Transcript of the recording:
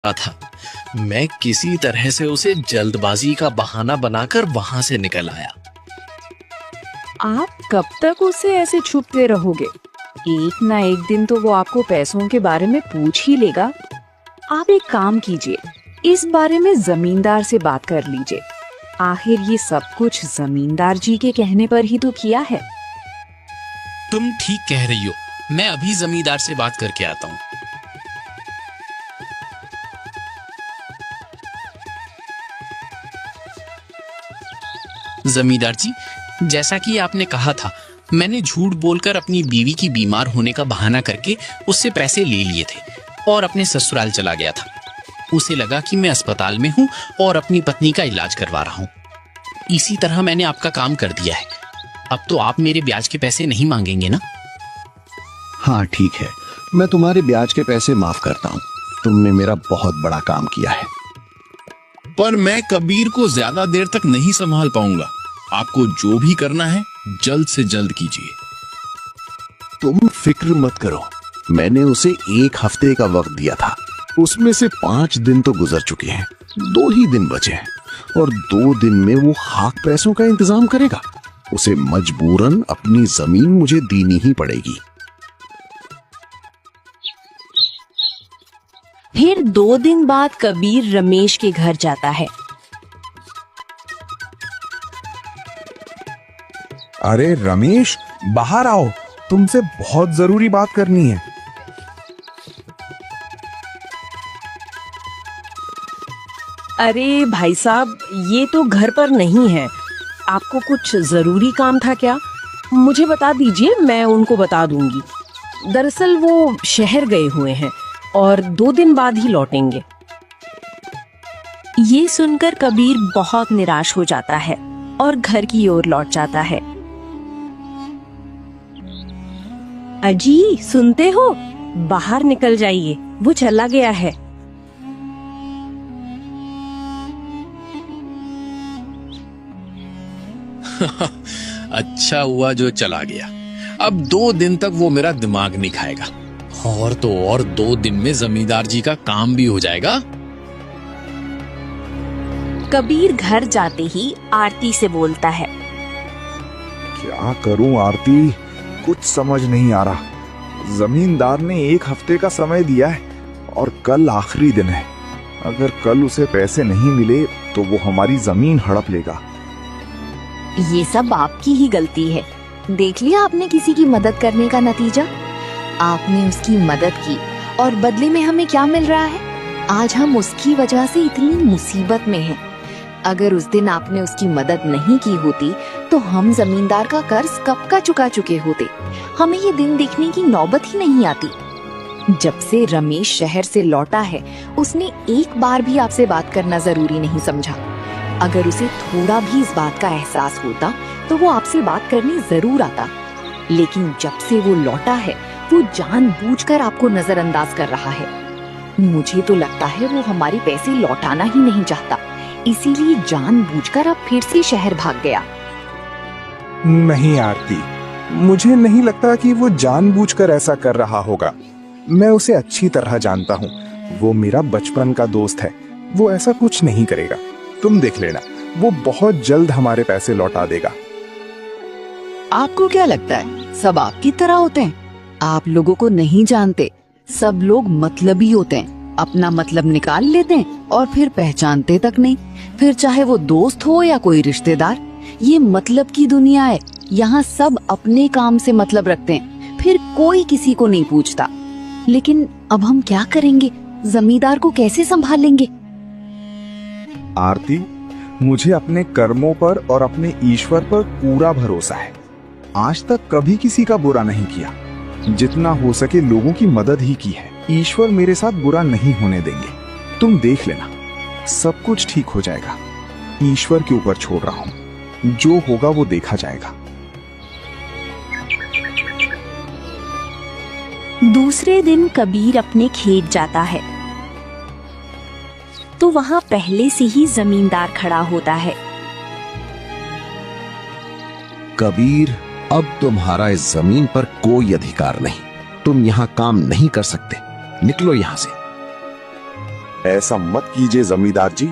था। मैं किसी तरह से उसे जल्दबाजी का बहाना बनाकर वहां से निकल आया। आप कब तक उससे ऐसे छुपते रहोगे? एक ना एक दिन तो वो आपको पैसों के बारे में पूछ ही लेगा। आप एक काम कीजिए, इस बारे में जमींदार से बात कर लीजिए। आखिर ये सब कुछ जमींदार जी के कहने पर ही तो किया है। तुम ठीक कह रही हो, मैं अभी जमींदार से बात करके आता हूँ। जमींदार जी, जैसा कि आपने कहा था, मैंने झूठ बोलकर अपनी बीवी की बीमार होने का बहाना करके उससे पैसे ले लिए थे और अपने ससुराल चला गया था। उसे लगा कि मैं अस्पताल में हूँ और अपनी पत्नी का इलाज करवा रहा हूँ। इसी तरह मैंने आपका काम कर दिया है। अब तो आप मेरे ब्याज के पैसे नहीं मांगेंगे ना? हाँ ठीक है, मैं तुम्हारे ब्याज के पैसे माफ करता हूँ। तुमने मेरा बहुत बड़ा काम किया है। पर मैं कबीर को ज्यादा देर तक नहीं संभाल पाऊंगा। आपको जो भी करना है जल्द से जल्द कीजिए। तुम फिक्र मत करो, मैंने उसे 1 हफ्ते का वक्त दिया था। उसमें से 5 दिन तो गुजर चुके हैं, 2 ही दिन बचे हैं और 2 दिन में वो खाक पैसों का इंतजाम करेगा। उसे मजबूरन अपनी जमीन मुझे देनी ही पड़ेगी। फिर 2 दिन बाद कबीर रमेश के घर जाता है। अरे रमेश, बाहर आओ, तुमसे बहुत जरूरी बात करनी है। अरे भाई साहब, ये तो घर पर नहीं है। आपको कुछ जरूरी काम था क्या? मुझे बता दीजिए, मैं उनको बता दूंगी। दरअसल वो शहर गए हुए हैं और 2 दिन बाद ही लौटेंगे। ये सुनकर कबीर बहुत निराश हो जाता है और घर की ओर लौट जाता है। अजी, सुनते हो? बाहर निकल जाइए, वो चला गया है। अच्छा हुआ जो चला गया। अब 2 दिन तक वो मेरा दिमाग नहीं खाएगा। और तो और 2 दिन में जमींदार जी का काम भी हो जाएगा। कबीर घर जाते ही आरती से बोलता है। क्या करूं आरती, कुछ समझ नहीं आ रहा। जमींदार ने 1 हफ्ते का समय दिया है और कल आखिरी दिन है। अगर कल उसे पैसे नहीं मिले तो वो हमारी जमीन हड़प लेगा। ये सब आपकी ही गलती है। देख लिया आपने किसी की मदद करने का नतीजा। आपने उसकी मदद की और बदले में हमें क्या मिल रहा है? आज हम उसकी वजह से इतनी मुसीबत में हैं। अगर उस दिन आपने उसकी मदद नहीं की होती तो हम जमींदार का कर्ज कब का चुका चुके होते। हमें ये दिन देखने की नौबत ही नहीं आती। जब से रमेश शहर से लौटा है, उसने एक बार भी आपसे बात करना जरूरी नहीं समझा। अगर उसे थोड़ा भी इस बात का एहसास होता तो वो आपसे बात करने जरूर आता। लेकिन जब से वो लौटा है, वो जानबूझकर आपको नजरअंदाज कर रहा है। मुझे तो लगता है वो हमारे पैसे लौटाना ही नहीं चाहता, इसीलिए जानबूझकर अब फिर से शहर भाग गया। नहीं आरती, मुझे नहीं लगता कि वो जानबूझकर ऐसा कर रहा होगा। मैं उसे अच्छी तरह जानता हूँ। वो मेरा बचपन का दोस्त है। वो ऐसा कुछ नहीं करेगा। तुम देख लेना, वो बहुत जल्द हमारे पैसे लौटा देगा। आपको क्या लगता है सब आपकी तरह होते हैं? आप लोगों को नहीं जानते। सब लोग मतलबी होते हैं, अपना मतलब निकाल लेते हैं और फिर पहचानते तक नहीं। फिर चाहे वो दोस्त हो या कोई रिश्तेदार, ये मतलब की दुनिया है। यहाँ सब अपने काम से मतलब रखते हैं, फिर कोई किसी को नहीं पूछता। लेकिन अब हम क्या करेंगे? जमींदार को कैसे संभालेंगे? आरती, मुझे अपने कर्मों पर और अपने ईश्वर पर पूरा भरोसा है। आज तक कभी किसी का बुरा नहीं किया। जितना हो सके लोगों की मदद ही की है। ईश्वर मेरे साथ बुरा नहीं होने देंगे। तुम देख लेना, सब कुछ ठीक हो जाएगा। ईश्वर के ऊपर छोड़ रहा हूँ, जो होगा वो देखा जाएगा। दूसरे दिन कबीर अपने खेत जाता है तो वहाँ पहले से ही जमींदार खड़ा होता है। कबीर, अब तुम्हारा इस जमीन पर कोई अधिकार नहीं। तुम यहाँ काम नहीं कर सकते। निकलो यहाँ से। ऐसा मत कीजिए जमींदार जी,